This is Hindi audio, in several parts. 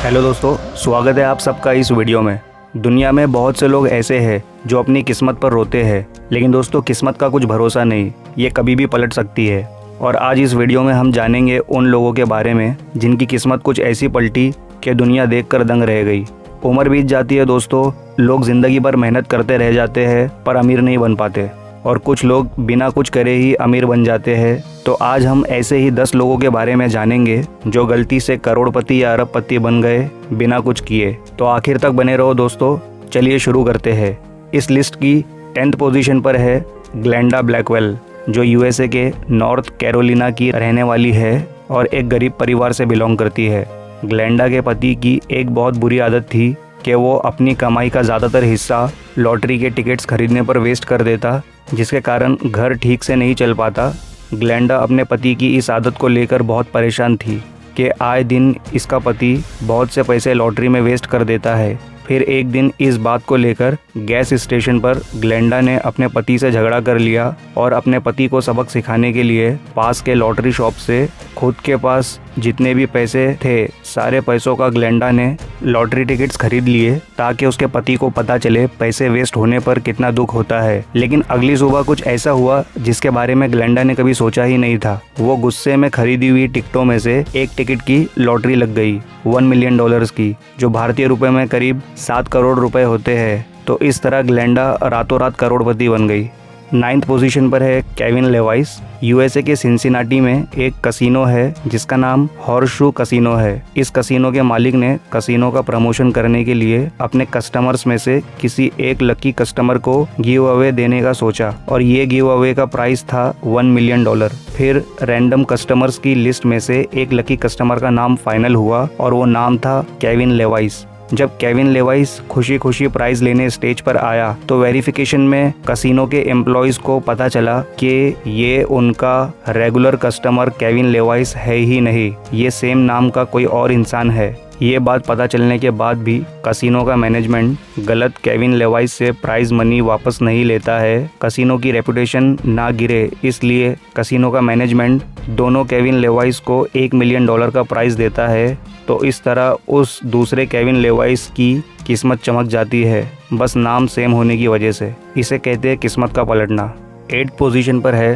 हेलो दोस्तों, स्वागत है आप सबका इस वीडियो में। दुनिया में बहुत से लोग ऐसे हैं जो अपनी किस्मत पर रोते हैं, लेकिन दोस्तों किस्मत का कुछ भरोसा नहीं, ये कभी भी पलट सकती है। और आज इस वीडियो में हम जानेंगे उन लोगों के बारे में जिनकी किस्मत कुछ ऐसी पलटी कि दुनिया देखकर दंग रह गई। उम्र बीत जाती है दोस्तों, लोग ज़िंदगी भर मेहनत करते रह जाते हैं पर अमीर नहीं बन पाते, और कुछ लोग बिना कुछ करे ही अमीर बन जाते हैं। तो आज हम ऐसे ही 10 लोगों के बारे में जानेंगे जो गलती से करोड़पति या अरबपति बन गए बिना कुछ किए। तो आखिर तक बने रहो दोस्तों। चलिए शुरू करते हैं। इस लिस्ट की 10th पोजीशन पर है ग्लेंडा ब्लैकवेल, जो यूएसए के नॉर्थ कैरोलिना की रहने वाली है और एक गरीब परिवार से बिलोंग करती है। ग्लेंडा के पति की एक बहुत बुरी आदत थी कि वो अपनी कमाई का ज़्यादातर हिस्सा लॉटरी के टिकट्स खरीदने पर वेस्ट कर देता, जिसके कारण घर ठीक से नहीं चल पाता। ग्लेंडा अपने पति की इस आदत को लेकर बहुत परेशान थी कि आए दिन इसका पति बहुत से पैसे लॉटरी में वेस्ट कर देता है। फिर एक दिन इस बात को लेकर गैस स्टेशन पर ग्लेंडा ने अपने पति से झगड़ा कर लिया और अपने पति को सबक सिखाने के लिए पास के लॉटरी शॉप से खुद के पास जितने भी पैसे थे सारे पैसों का ग्लेंडा ने लॉटरी टिकट्स खरीद लिए, ताकि उसके पति को पता चले पैसे वेस्ट होने पर कितना दुख होता है। लेकिन अगली सुबह कुछ ऐसा हुआ जिसके बारे में ग्लेंडा ने कभी सोचा ही नहीं था। वो गुस्से में खरीदी हुई टिकटों में से एक टिकट की लॉटरी लग गई $1 मिलियन की, जो भारतीय रुपए में करीब 7 करोड़ रुपए होते हैं। तो इस तरह ग्लेंडा रातों रात करोड़पति बन गई। 9th पोजीशन पर है केविन लेवाइस। यूएसए के सिंसिनाटी में एक कसिनो है जिसका नाम हॉर्सशू कसिनो है। इस कसिनो के मालिक ने कसिनो का प्रमोशन करने के लिए अपने कस्टमर्स में से किसी एक लकी कस्टमर को गिव अवे देने का सोचा, और ये गिव अवे का प्राइस था $1 मिलियन। फिर रैंडम कस्टमर्स की लिस्ट में से एक लकी कस्टमर का नाम फाइनल हुआ और वो नाम था केविन लेवाइस। जब केविन लेवाइस खुशी खुशी प्राइज लेने स्टेज पर आया तो वेरिफिकेशन में कसिनो के एम्प्लॉयज को पता चला कि ये उनका रेगुलर कस्टमर केविन लेवाइस है ही नहीं, ये सेम नाम का कोई और इंसान है। ये बात पता चलने के बाद भी कसिनो का मैनेजमेंट गलत केविन लेवाइस से प्राइज मनी वापस नहीं लेता है, कसिनो की रेपुटेशन ना गिरे, इसलिए कसिनो का मैनेजमेंट दोनों केविन लेवाइस को $1 मिलियन का प्राइज देता है। तो इस तरह उस दूसरे केविन लेवाइस की किस्मत चमक जाती है, बस नाम सेम होने की वजह से। इसे कहते हैं किस्मत का पलटना। 8th पोजीशन पर है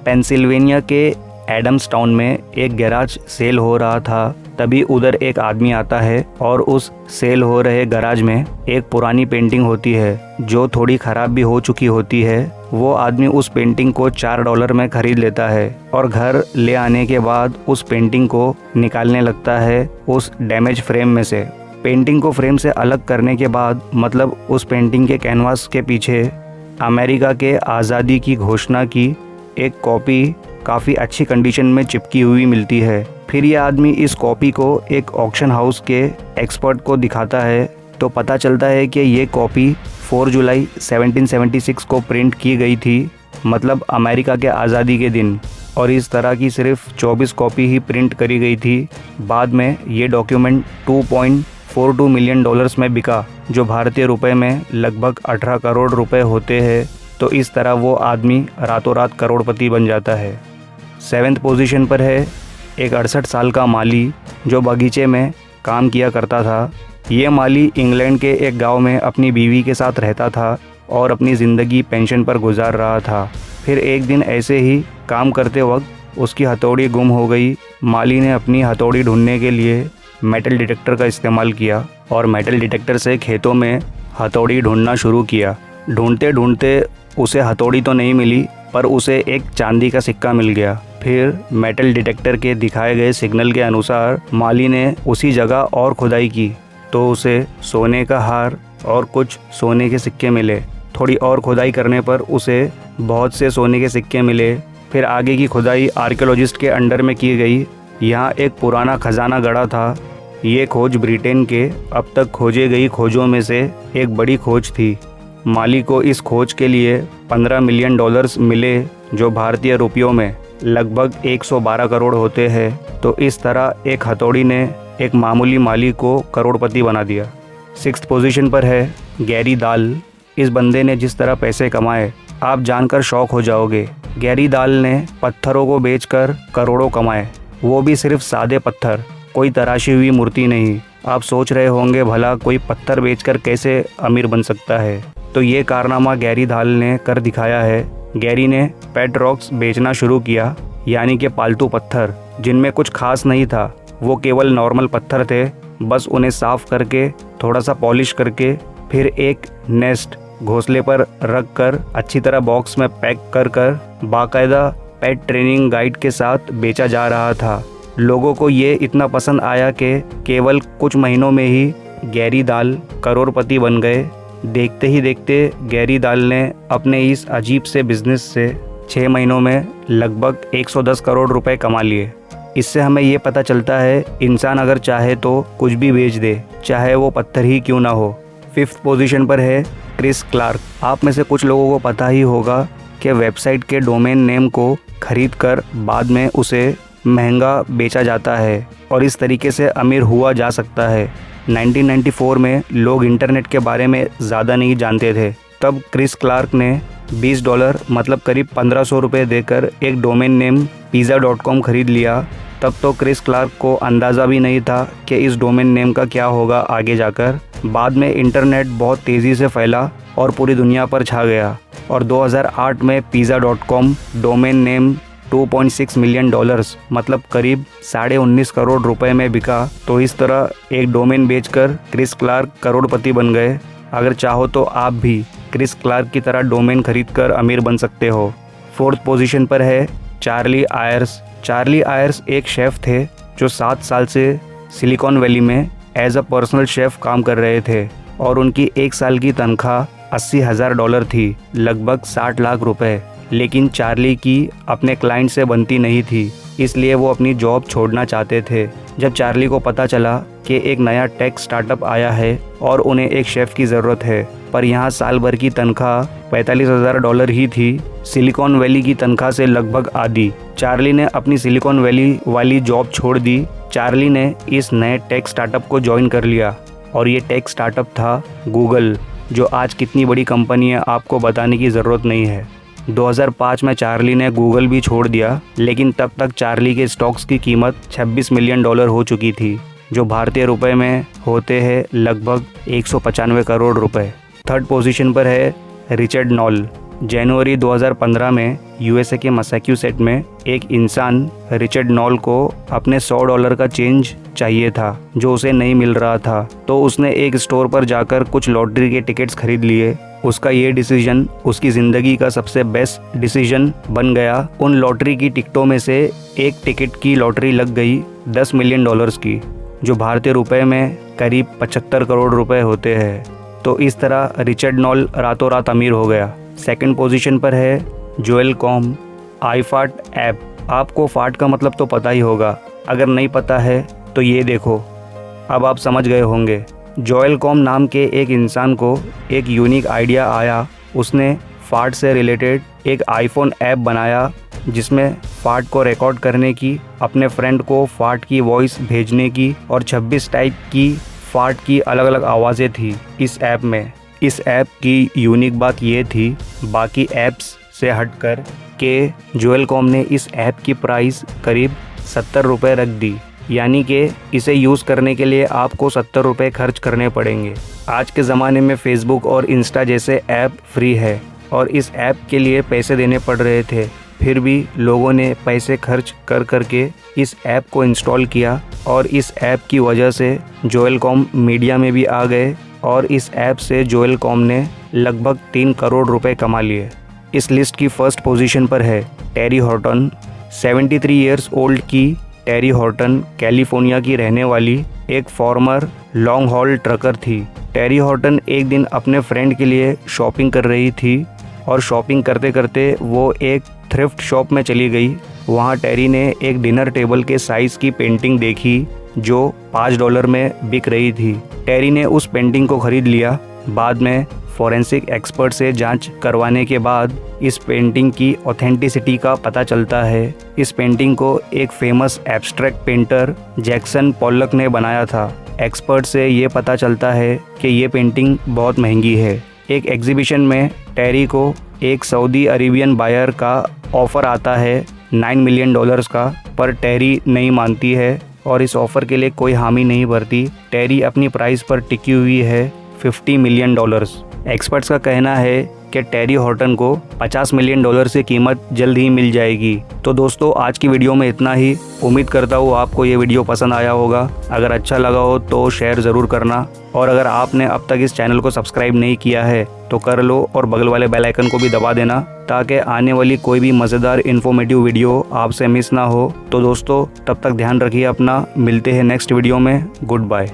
पेंसिल्वेनिया के एडम्स टाउन में एक गैराज सेल हो रहा था। तभी उधर एक आदमी आता है और उस सेल हो रहे गैराज में एक पुरानी पेंटिंग होती है जो थोड़ी ख़राब भी हो चुकी होती है। वो आदमी उस पेंटिंग को $4 में ख़रीद लेता है और घर ले आने के बाद उस पेंटिंग को निकालने लगता है उस डैमेज फ्रेम में से। पेंटिंग को फ्रेम से अलग करने के बाद, मतलब उस पेंटिंग के कैनवास के पीछे अमेरिका के आज़ादी की घोषणा की एक कॉपी काफ़ी अच्छी कंडीशन में चिपकी हुई मिलती है। फिर यह आदमी इस कॉपी को एक ऑक्शन हाउस के एक्सपर्ट को दिखाता है तो पता चलता है कि ये कॉपी 4 जुलाई 1776 को प्रिंट की गई थी, मतलब अमेरिका के आज़ादी के दिन, और इस तरह की सिर्फ 24 कॉपी ही प्रिंट करी गई थी। बाद में ये डॉक्यूमेंट $2.42 मिलियन में बिका, जो भारतीय रुपए में लगभग 18 करोड़ रुपए होते हैं। तो इस तरह वो आदमी रातों रात करोड़पति बन जाता है। 7th पोजीशन पर है एक 68 साल का माली जो बगीचे में काम किया करता था। ये माली इंग्लैंड के एक गांव में अपनी बीवी के साथ रहता था और अपनी ज़िंदगी पेंशन पर गुजार रहा था। फिर एक दिन ऐसे ही काम करते वक्त उसकी हथौड़ी गुम हो गई। माली ने अपनी हथौड़ी ढूंढने के लिए मेटल डिटेक्टर का इस्तेमाल किया और मेटल डिटेक्टर से खेतों में हथौड़ी ढूंढना शुरू किया। ढूंढते ढूंढते उसे हथौड़ी तो नहीं मिली, पर उसे एक चांदी का सिक्का मिल गया। फिर मेटल डिटेक्टर के दिखाए गए सिग्नल के अनुसार माली ने उसी जगह और खुदाई की तो उसे सोने का हार और कुछ सोने के सिक्के मिले। थोड़ी और खुदाई करने पर उसे बहुत से सोने के सिक्के मिले। फिर आगे की खुदाई आर्कियोलॉजिस्ट के अंडर में की गई। यहाँ एक पुराना खजाना गड़ा था। ये खोज ब्रिटेन के अब तक खोजे गई खोजों में से एक बड़ी खोज थी। माली को इस खोज के लिए $15 मिलियन मिले, जो भारतीय रुपयों में लगभग 112 करोड़ होते हैं। तो इस तरह एक हथौड़ी ने एक मामूली माली को करोड़पति बना दिया। 6th पोजीशन पर है गैरी दाल। इस बंदे ने जिस तरह पैसे कमाए आप जानकर शौक हो जाओगे। गैरी दाल ने पत्थरों को बेचकर करोड़ों कमाए, वो भी सिर्फ सादे पत्थर, कोई तराशी हुई मूर्ति नहीं। आप सोच रहे होंगे भला कोई पत्थर बेचकर कैसे अमीर बन सकता है, तो ये कारनामा गैरी दाल ने कर दिखाया है। गैरी ने पेट रॉक्स बेचना शुरू किया, यानी कि पालतू पत्थर जिनमें कुछ खास नहीं था, वो केवल नॉर्मल पत्थर थे। बस उन्हें साफ करके थोड़ा सा पॉलिश करके फिर एक नेस्ट घोंसले पर रख कर अच्छी तरह बॉक्स में पैक कर बाकायदा पेट ट्रेनिंग गाइड के साथ बेचा जा रहा था। लोगों को ये इतना पसंद आया कि केवल कुछ महीनों में ही गैरी दाल करोड़पति बन गए। देखते ही देखते गैरी दाल ने अपने इस अजीब से बिजनेस से 6 महीनों में लगभग 110 करोड़ रुपए कमा लिए। इससे हमें ये पता चलता है इंसान अगर चाहे तो कुछ भी बेच दे, चाहे वो पत्थर ही क्यों ना हो। 5th पोजीशन पर है क्रिस क्लार्क। आप में से कुछ लोगों को पता ही होगा कि वेबसाइट के डोमेन नेम को खरीद कर बाद में उसे महंगा बेचा जाता है और इस तरीके से अमीर हुआ जा सकता है। 1994 में लोग इंटरनेट के बारे में ज़्यादा नहीं जानते थे, तब क्रिस क्लार्क ने $20 मतलब करीब 1500 रुपये देकर एक डोमेन नेम pizza.com खरीद लिया। तब तो क्रिस क्लार्क को अंदाज़ा भी नहीं था कि इस डोमेन नेम का क्या होगा आगे जाकर। बाद में इंटरनेट बहुत तेज़ी से फैला और पूरी दुनिया पर छा गया और 2008 में pizza.com डोमेन नेम $2.6 मिलियन मतलब करीब 19.5 करोड़ रुपए में बिका। तो इस तरह एक डोमेन बेचकर क्रिस क्लार्क करोड़पति बन गए। अगर चाहो तो आप भी क्रिस क्लार्क की तरह डोमेन खरीदकर अमीर बन सकते हो। 4th पोजीशन पर है चार्ली आयर्स। चार्ली आयर्स एक शेफ़ थे जो 7 साल से सिलिकॉन वैली में एज अ पर्सनल शेफ़ काम कर रहे थे और उनकी 1 साल की तनख्वाह $80,000 थी, लगभग 60 लाख रुपए। लेकिन चार्ली की अपने क्लाइंट से बनती नहीं थी, इसलिए वो अपनी जॉब छोड़ना चाहते थे। जब चार्ली को पता चला कि एक नया टेक स्टार्टअप आया है और उन्हें एक शेफ़ की ज़रूरत है, पर यहाँ साल भर की तनख्वाह $45,000 ही थी, सिलिकॉन वैली की तनख्वाह से लगभग आधी। चार्ली ने अपनी सिलिकॉन वैली वाली जॉब छोड़ दी। चार्ली ने इस नए टेक स्टार्टअप को ज्वाइन कर लिया और ये टेक स्टार्टअप था गूगल, जो आज कितनी बड़ी कंपनी है आपको बताने की ज़रूरत नहीं है। 2005 में चार्ली ने गूगल भी छोड़ दिया, लेकिन तब तक चार्ली के स्टॉक्स की कीमत $26 मिलियन हो चुकी थी, जो भारतीय रुपए में होते हैं लगभग 195 करोड़ रुपए। 3rd पोजीशन पर है रिचर्ड नॉल। जनवरी 2015 में यूएसए के मैसाचुसेट्स में एक इंसान रिचर्ड नॉल को अपने $100 का चेंज चाहिए था, जो उसे नहीं मिल रहा था। तो उसने एक स्टोर पर जाकर कुछ लॉटरी के टिकट्स खरीद लिए। उसका ये डिसीजन उसकी ज़िंदगी का सबसे बेस्ट डिसीजन बन गया। उन लॉटरी की टिकटों में से एक टिकट की लॉटरी लग गई $10 मिलियन की, जो भारतीय रुपए में करीब 75 करोड़ रुपए होते हैं। तो इस तरह रिचर्ड नॉल रातों रात अमीर हो गया। 2nd पोजीशन पर है जोएल कॉम। आईफार्ट ऐप। आपको फार्ट का मतलब तो पता ही होगा, अगर नहीं पता है तो ये देखो, अब आप समझ गए होंगे। जोएल कॉम नाम के एक इंसान को एक यूनिक आइडिया आया। उसने फार्ट से रिलेटेड एक आईफोन ऐप बनाया, जिसमें फार्ट को रिकॉर्ड करने की, अपने फ्रेंड को फार्ट की वॉइस भेजने की और 26 टाइप की फार्ट की अलग अलग आवाज़ें थी इस ऐप में। इस ऐप की यूनिक बात ये थी, बाकी ऐप्स से हटकर, कि जोएल कॉम ने इस ऐप की प्राइस करीब 70 रुपये रख दी, यानी कि इसे यूज़ करने के लिए आपको 70 रुपये खर्च करने पड़ेंगे। आज के ज़माने में फेसबुक और इंस्टा जैसे ऐप फ्री है और इस ऐप के लिए पैसे देने पड़ रहे थे, फिर भी लोगों ने पैसे खर्च करके इस ऐप को इंस्टॉल किया और इस ऐप की वजह से जोएल कॉम मीडिया में भी आ गए और इस ऐप से जोएल कॉम ने लगभग 3 करोड़ रुपए कमा लिए। इस लिस्ट की 1st पोजीशन पर है टेरी हॉर्टन। 73 इयर्स ओल्ड की टेरी हॉर्टन कैलिफोर्निया की रहने वाली एक फॉर्मर लॉन्ग हॉल ट्रकर थी। टेरी हॉर्टन एक दिन अपने फ्रेंड के लिए शॉपिंग कर रही थी और शॉपिंग करते करते वो एक थ्रिफ्ट शॉप में चली गई। वहाँ टेरी ने एक डिनर टेबल के साइज़ की पेंटिंग देखी जो $5 में बिक रही थी। टेरी ने उस पेंटिंग को खरीद लिया। बाद में फॉरेंसिक एक्सपर्ट से जांच करवाने के बाद इस पेंटिंग की ऑथेंटिसिटी का पता चलता है। इस पेंटिंग को एक famous abstract painter Jackson Pollock ने बनाया था। एक्सपर्ट से ये पता चलता है कि ये पेंटिंग बहुत महंगी है। एक एग्जीबिशन में टेरी को एक सऊदी अरेबियन बायर का ऑफ़र आता है $9 मिलियन का, पर टेरी नहीं मानती है और इस ऑफर के लिए कोई हामी नहीं भरती। टेरी अपनी प्राइस पर टिकी हुई है $50 मिलियन। एक्सपर्ट्स का कहना है कि टेरी हॉटन को $50 मिलियन से कीमत जल्द ही मिल जाएगी। तो दोस्तों आज की वीडियो में इतना ही। उम्मीद करता हूँ आपको ये वीडियो पसंद आया होगा। अगर अच्छा लगा हो तो शेयर ज़रूर करना, और अगर आपने अब तक इस चैनल को सब्सक्राइब नहीं किया है तो कर लो और बगल वाले बेल आइकन को भी दबा देना, ताकि आने वाली कोई भी मज़ेदार इन्फॉर्मेटिव वीडियो आपसे मिस ना हो। तो दोस्तों तब तक ध्यान रखिए अपना। मिलते हैं नेक्स्ट वीडियो में। Good bye.